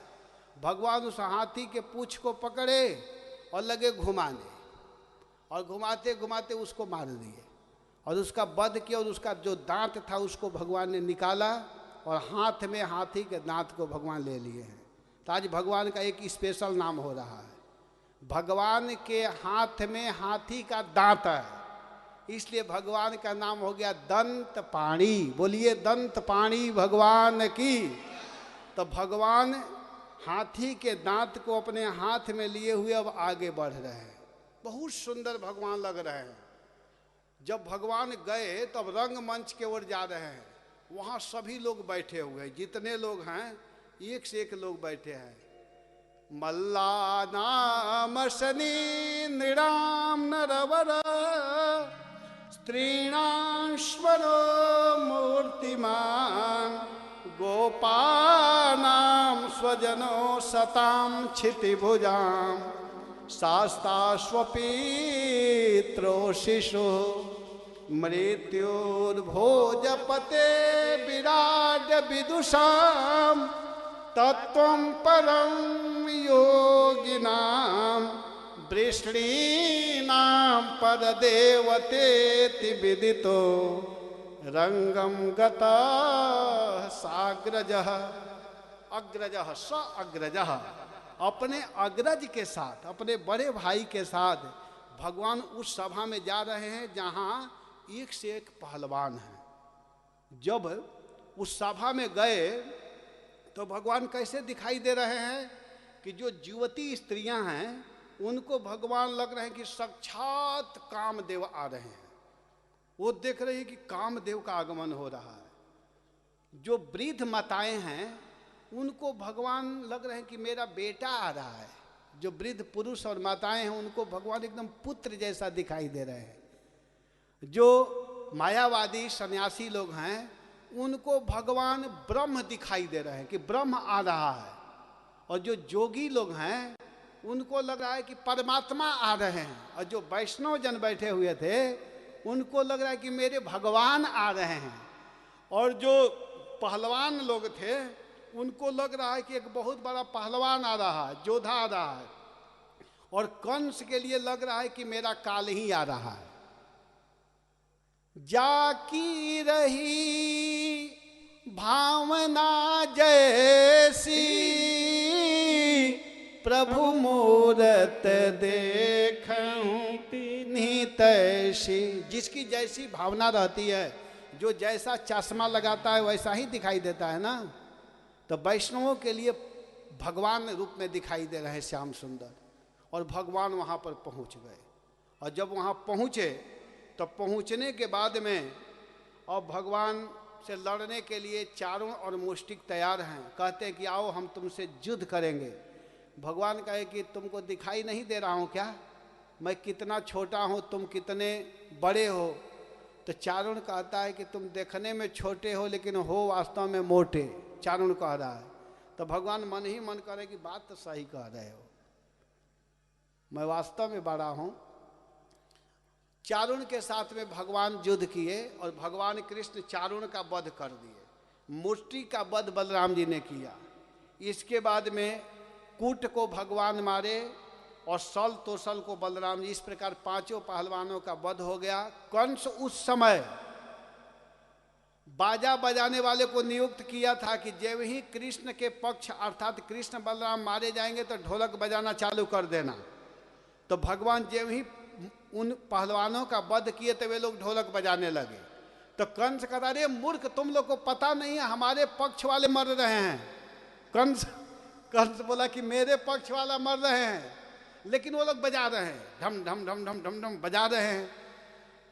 भगवान उस हाथी के पूंछ को पकड़े और लगे घुमाने, और घुमाते घुमाते उसको मार दिए और उसका वध किया। और उसका जो दांत था उसको भगवान ने निकाला और हाथ में हाथी के दांत को भगवान ले लिए हैं। तो आज भगवान का एक स्पेशल नाम हो रहा है, भगवान के हाथ में हाथी का दांत है, इसलिए भगवान का नाम हो गया दंत पाणी। बोलिए दंत पाणी भगवान की। तो भगवान हाथी के दांत को अपने हाथ में लिए हुए अब आगे बढ़ रहे हैं। बहुत सुंदर भगवान लग रहे हैं। जब भगवान गए तब रंगमंच के ओर जा रहे हैं। वहाँ सभी लोग बैठे हुए हैं, जितने लोग हैं एक से एक लोग बैठे हैं। मल्ला नाम शनि नृणाम नरवर स्त्रीणाश्वरो मूर्तिमान गोपानां स्वजनो सतां क्षितिभुजां शास्ताश्वपीत्रो शिशु मृत्युर्भोजपते विराज विदुषां तत्त्वं परं योगिनां वृष्णीनां परदेवतेति विदितो रंगम गता साग्रजः अग्रजः स अग्रजः। अपने अग्रज के साथ, अपने बड़े भाई के साथ भगवान उस सभा में जा रहे हैं जहां एक से एक पहलवान है। जब उस सभा में गए तो भगवान कैसे दिखाई दे रहे हैं कि जो युवती स्त्रियां हैं उनको भगवान लग रहे हैं कि साक्षात कामदेव आ रहे हैं। वो देख रही है कि कामदेव का आगमन हो रहा है। जो वृद्ध माताएं हैं उनको भगवान लग रहे हैं कि मेरा बेटा आ रहा है। जो वृद्ध पुरुष और माताएं हैं उनको भगवान एकदम पुत्र जैसा दिखाई दे रहे हैं। जो मायावादी सन्यासी लोग हैं उनको भगवान ब्रह्म दिखाई दे रहे हैं कि ब्रह्म आ रहा है। और जो जोगी लोग हैं उनको लग रहा है कि परमात्मा आ रहे हैं। और जो वैष्णव जन बैठे हुए थे उनको लग रहा है कि मेरे भगवान आ रहे हैं। और जो पहलवान लोग थे उनको लग रहा है कि एक बहुत बड़ा पहलवान आ रहा है, योद्धा आ रहा है। और कंस के लिए लग रहा है कि मेरा काल ही आ रहा है। जाकी रही भावना जैसी प्रभु मूरत देखूं तिन्ही तैसी। जिसकी जैसी भावना रहती है, जो जैसा चश्मा लगाता है वैसा ही दिखाई देता है ना। तो वैष्णवों के लिए भगवान रूप में दिखाई दे रहे हैं श्याम सुंदर। और भगवान वहाँ पर पहुँच गए। और जब वहाँ पहुँचे तो पहुँचने के बाद में अब भगवान से लड़ने के लिए चारों और मुष्टिक तैयार हैं। कहते हैं कि आओ हम तुमसे युद्ध करेंगे। भगवान कहे कि तुमको दिखाई नहीं दे रहा हूँ क्या, मैं कितना छोटा हूँ, तुम कितने बड़े हो। तो चारुण कहता है कि तुम देखने में छोटे हो लेकिन हो वास्तव में मोटे। चारुण कह रहा है। तो भगवान मन ही मन करे कि बात तो सही कह रहे हो, मैं वास्तव में बड़ा हूँ। चारुण के साथ में भगवान युद्ध किए और भगवान कृष्ण चारुण का वध कर दिए। मुष्टि का वध बलराम जी ने किया। इसके बाद में कूट को भगवान मारे और सल तोसल को बलराम जी। इस प्रकार पांचों पहलवानों का वध हो गया। कंस उस समय बाजा बजाने वाले को नियुक्त किया था कि जब ही कृष्ण के पक्ष अर्थात कृष्ण बलराम मारे जाएंगे तो ढोलक बजाना चालू कर देना। तो भगवान जब ही उन पहलवानों का वध किए तो वे लोग ढोलक बजाने लगे। तो कंस कहता अरे मूर्ख, तुम लोग को पता नहीं है हमारे पक्ष वाले मर रहे हैं। कंस बोला कि मेरे पक्ष वाला मर रहे हैं, लेकिन वो लोग बजा रहे हैं, ढम ढम ढम ढम ढम ढम बजा रहे हैं।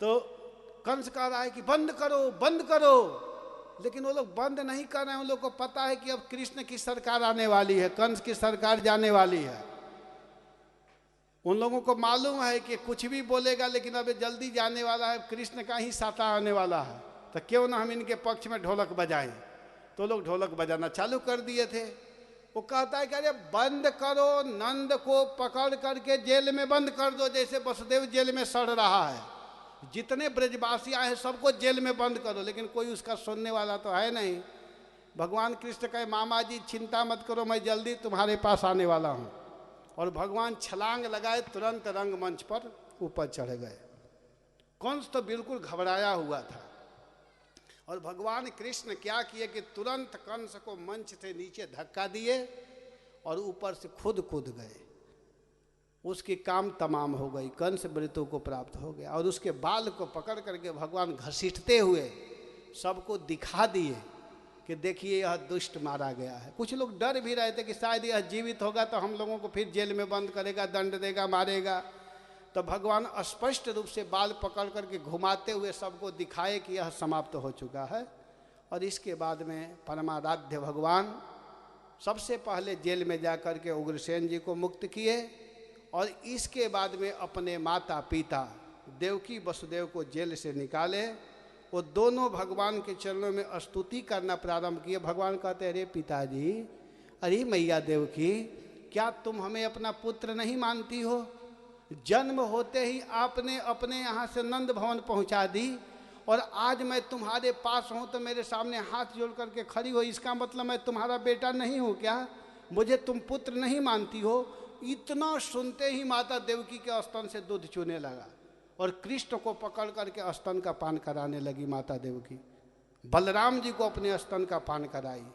तो कंस कह रहा है कि बंद करो बंद करो, लेकिन वो लोग बंद नहीं कर रहे हैं। उन लोग को पता है कि अब कृष्ण की सरकार आने वाली है, कंस की सरकार जाने वाली है। उन लोगों को मालूम है कि कुछ भी बोलेगा लेकिन अब जल्दी जाने वाला है, कृष्ण का ही साता आने वाला है, तो क्यों ना हम इनके पक्ष में ढोलक बजाएं। तो लोग ढोलक बजाना चालू कर दिए थे। वो कहता है कि अरे बंद करो, नंद को पकड़ करके जेल में बंद कर दो, जैसे वसुदेव जेल में सड़ रहा है, जितने ब्रजवासी आए हैं सबको जेल में बंद करो। लेकिन कोई उसका सुनने वाला तो है नहीं। भगवान कृष्ण कहे मामा जी चिंता मत करो, मैं जल्दी तुम्हारे पास आने वाला हूँ। और भगवान छलांग लगाए, तुरंत रंगमंच पर ऊपर चढ़ गए। कंस तो बिल्कुल घबराया हुआ था। और भगवान कृष्ण क्या किए कि तुरंत कंस को मंच से नीचे धक्का दिए और ऊपर से खुद कूद गए। उसकी काम तमाम हो गई, कंस मृत्यु को प्राप्त हो गया। और उसके बाल को पकड़ करके भगवान घसीटते हुए सबको दिखा दिए कि देखिए यह दुष्ट मारा गया है। कुछ लोग डर भी रहे थे कि शायद यह जीवित होगा तो हम लोगों को फिर जेल में बंद करेगा, दंड देगा, मारेगा। तो भगवान स्पष्ट रूप से बाल पकड़ करके घुमाते हुए सबको दिखाए कि यह समाप्त हो चुका है। और इसके बाद में परमाराध्य भगवान सबसे पहले जेल में जा कर के उग्रसेन जी को मुक्त किए। और इसके बाद में अपने माता पिता देवकी वसुदेव को जेल से निकाले। वो दोनों भगवान के चरणों में स्तुति करना प्रारंभ किए। भगवान कहते अरे पिताजी, अरे मैया देवकी, क्या तुम हमें अपना पुत्र नहीं मानती हो? जन्म होते ही आपने अपने यहाँ से नंद भवन पहुँचा दी, और आज मैं तुम्हारे पास हूँ तो मेरे सामने हाथ जोड़ करके खड़ी हो, इसका मतलब मैं तुम्हारा बेटा नहीं हूँ क्या? मुझे तुम पुत्र नहीं मानती हो? इतना सुनते ही माता देवकी के स्तन से दूध चूने लगा और कृष्ण को पकड़ करके स्तन का पान कराने लगी माता देवकी। बलराम जी को अपने स्तन का पान कराई।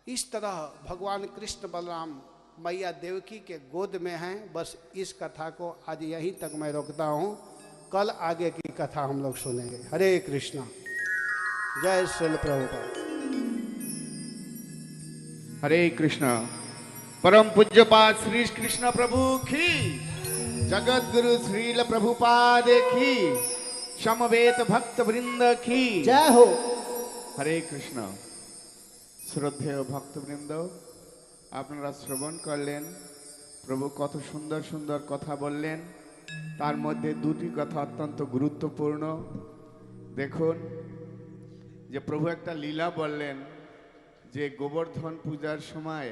इस तरह भगवान कृष्ण बलराम मैया देवकी के गोद में हैं। बस इस कथा को आज यहीं तक मैं रोकता हूँ, कल आगे की कथा हम लोग सुनेंगे। हरे कृष्णा, जय श्रील प्रभुपाद। हरे कृष्णा। परम पूज्यपाद श्री कृष्ण प्रभु की, जगत गुरु श्रील प्रभुपाद की, समवेत भक्त वृंद की जय हो। हरे कृष्ण। श्रद्धेय भक्त वृंद, আপনারা শ্রবণ করলেন প্রভু কত সুন্দর সুন্দর কথা বললেন। তার মধ্যে দুটি কথা অত্যন্ত গুরুত্বপূর্ণ। দেখুন যে প্রভু একটা লীলা বললেন যে গোবর্ধন পূজার সময়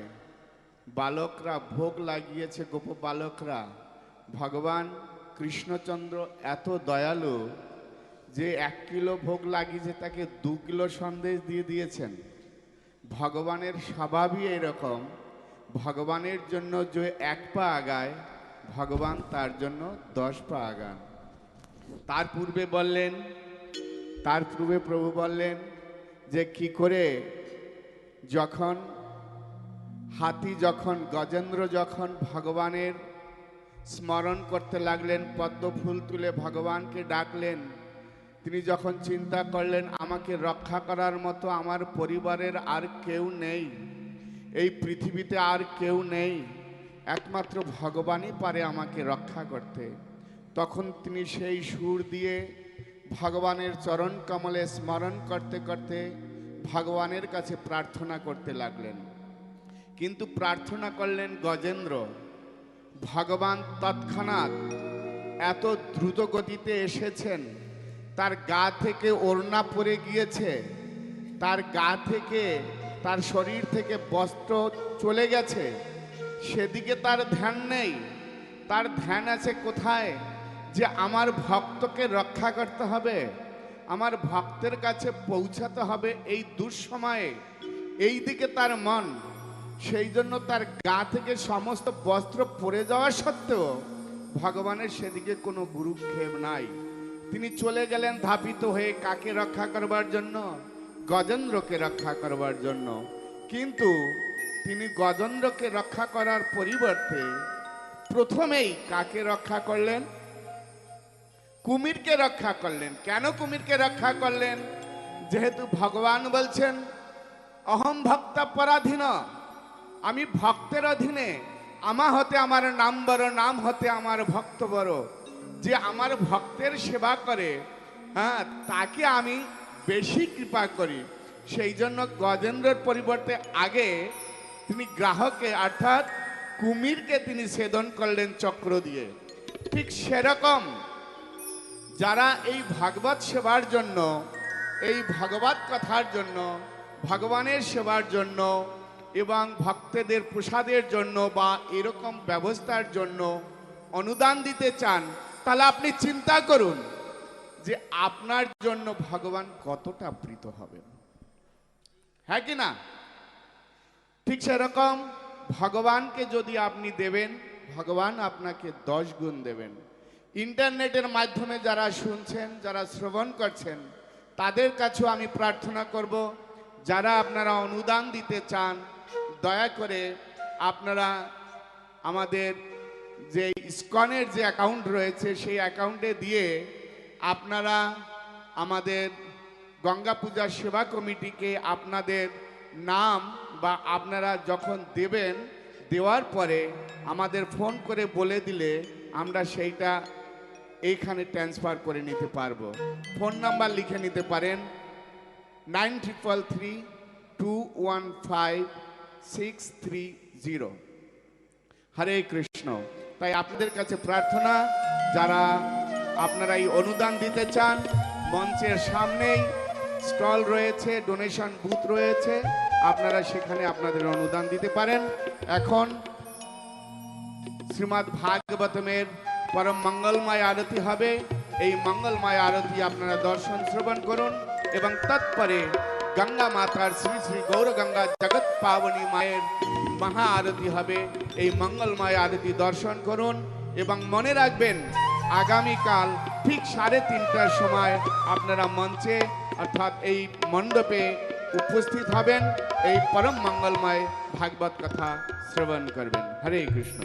বালকরা ভোগ লাগিয়েছে, গোপ বালকরা। ভগবান কৃষ্ণচন্দ্র এত দয়ালু যে 1 কিলো ভোগ লাগিয়েছে তাকে 2 কিলো সন্দেশ দিয়ে দিয়েছেন। ভগবানের স্বভাবই এরকম, ভগবানের জন্য যে 1 পা আগায় ভগবান তার জন্য 10 পা আগান। তার পূর্বে প্রভু বললেন যে কি করে যখন হাতি, যখন গজেন্দ্র যখন ভগবানের স্মরণ করতে লাগলেন, পদ্ম ফুল তুলে ভগবানকে ডাকলেন, তিনি যখন চিন্তা করলেন আমাকে রক্ষা করার মতো আমার পরিবারের আর কেউ নেই, এই পৃথিবীতে আর কেউ নেই, একমাত্র ভগবানই পারে আমাকে রক্ষা করতে। তখন তিনি সেই সুর দিয়ে ভগবানের চরণ কমলে স্মরণ করতে করতে ভগবানের কাছে প্রার্থনা করতে লাগলেন। কিন্তু প্রার্থনা করলেন গজেন্দ্র। ভগবান তৎক্ষণাৎ এত দ্রুত গতিতে এসেছেন, তার গা থেকে ওড়না পরে গিয়েছে, তার গা থেকে, তার শরীর থেকে বস্ত্র চলে গেছে, সেদিকে তার ধ্যান নেই। তার ধ্যান আছে কোথায়? যে আমার ভক্তকে রক্ষা করতে হবে, আমার ভক্তের কাছে পৌঁছাতে হবে এই দুঃসময়ে, এই দিকে তার মন। সেই জন্য তার গা থেকে সমস্ত বস্ত্র পরে যাওয়া সত্ত্বেও ভগবানের সেদিকে কোনো গুরুক্ষেপ নাই। তিনি চলে গেলেন ধাপিত হয়ে কাকে রক্ষা করবার জন্য? গজেন্দ্রকে রক্ষা করবার জন্য। কিন্তু তিনি গজেন্দ্রকে রক্ষা করার পরিবর্তে প্রথমেই কাকে রক্ষা করলেন? কুমিরকে রক্ষা করলেন। কেন কুমিরকে রক্ষা করলেন? যেহেতু ভগবান বলছেন অহম ভক্ত পরাধীন, আমি ভক্তের অধীনে, আমা হতে আমার নাম বড়, নাম হতে আমার ভক্ত বড়। যে আমার ভক্তের সেবা করে, হ্যাঁ, তাকে আমি বেশি কৃপা করি। সেই জন্য গজেন্দ্রের পরিবর্তে আগে তিনি গ্রাহকে অর্থাৎ কুমিরকে তিনি ছেদন করলেন চক্র দিয়ে। ঠিক সেরকম যারা এই ভাগবত সেবার জন্য, এই ভগবত কথার জন্য, ভগবানের সেবার জন্য এবং ভক্তদের প্রসাদের জন্য বা এরকম ব্যবস্থার জন্য অনুদান দিতে চান, তাহলে আপনি চিন্তা করুন যে আপনার জন্য ভগবান কতটা প্রীত হবেন। হ্যাঁ কি না? ঠিক সেরকম ভগবানকে যদি আপনি দেবেন, ভগবান আপনাকে 10 গুণ দেবেন। ইন্টারনেটের মাধ্যমে যারা শুনছেন, যারা শ্রবণ করছেন, তাদের কাছেও আমি প্রার্থনা করব, যারা আপনারা অনুদান দিতে চান, দয়া করে আপনারা আমাদের যে ইসকনের যে অ্যাকাউন্ট রয়েছে সেই অ্যাকাউন্টে দিয়ে আপনারা আমাদের গঙ্গা পূজা সেবা কমিটিকে আপনাদের নাম বা আপনারা যখন দেবেন, দেওয়ার পরে আমাদের ফোন করে বলে দিলে আমরা সেইটা এইখানে ট্রান্সফার করে নিতে পারবো। ফোন নাম্বার লিখে নিতে পারেন 9333215630। হরে কৃষ্ণ। তাই আপনাদের কাছে প্রার্থনা, যারা আপনারা এই অনুদান দিতে চান, মঞ্চের সামনেই স্টল রয়েছে, ডোনেশন বুথ রয়েছে, আপনারা সেখানে আপনাদের অনুদান দিতে পারেন। এখন শ্রীমদ্ ভাগবতমের পরম মঙ্গলময় আরতি হবে। এই মঙ্গলময় আরতি আপনারা দর্শন শ্রবণ করুন এবং তৎপরে গঙ্গা মাতার শ্রী শ্রী গৌর গঙ্গা জগৎ পাবনী মায়ের মহা আরতি হবে। এই মঙ্গলময় আরতি দর্শন করুন এবং মনে রাখবেন, আগামীকাল ঠিক 3:30টার সময় আপনারা মঞ্চে অর্থাৎ এই মণ্ডপে উপস্থিত হবেন, এই পরম মঙ্গলময় ভাগবত কথা শ্রবণ করবেন। হরে কৃষ্ণ।